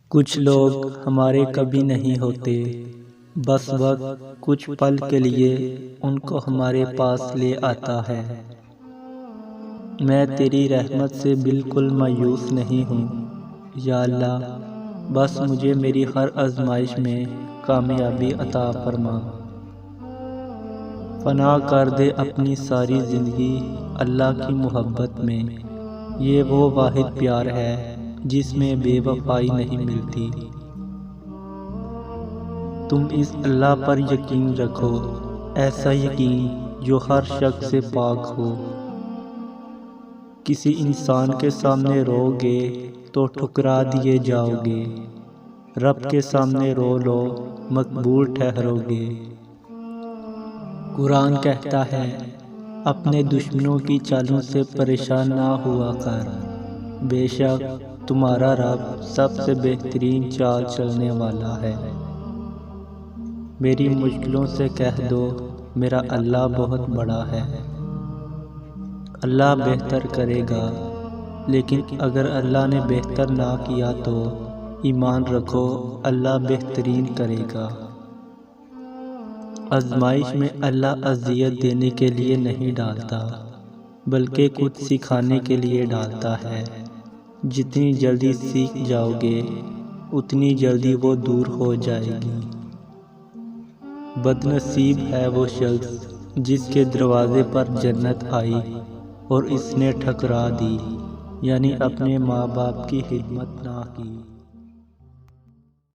کچھ لوگ ہمارے کبھی نہیں ہوتے، بس وقت کچھ پل کے لیے ان کو ہمارے پاس لے آتا ہے۔ میں تیری رحمت سے بالکل مایوس نہیں ہوں یا اللہ، بس مجھے میری ہر آزمائش میں کامیابی عطا فرما۔ فنا کر دے اپنی ساری زندگی اللہ کی محبت میں، یہ وہ واحد پیار ہے جس میں بے وفائی نہیں ملتی۔ تم اس اللہ پر یقین رکھو، ایسا یقین جو ہر شک سے پاک ہو۔ کسی انسان کے سامنے رو گے تو ٹھکرا دیے جاؤ گے، رب کے سامنے رو لو مقبول ٹھہرو گے۔ قرآن کہتا ہے، اپنے دشمنوں کی چالوں سے پریشان نہ ہوا کر، بے شک تمہارا رب سب سے بہترین چال چلنے والا ہے۔ میری مشکلوں سے کہہ دو، میرا اللہ بہت بڑا ہے۔ اللہ بہتر کرے گا، لیکن اگر اللہ نے بہتر نہ کیا تو ایمان رکھو اللہ بہترین کرے گا۔ آزمائش میں اللہ اذیت دینے کے لیے نہیں ڈالتا، بلکہ کچھ سکھانے کے لیے ڈالتا ہے۔ جتنی جلدی سیکھ جاؤ گے اتنی جلدی وہ دور ہو جائے گی۔ بد نصیب ہے وہ شخص جس کے دروازے پر جنت آئی اور اس نے ٹھکرا دی، یعنی اپنے ماں باپ کی خدمت نہ کی۔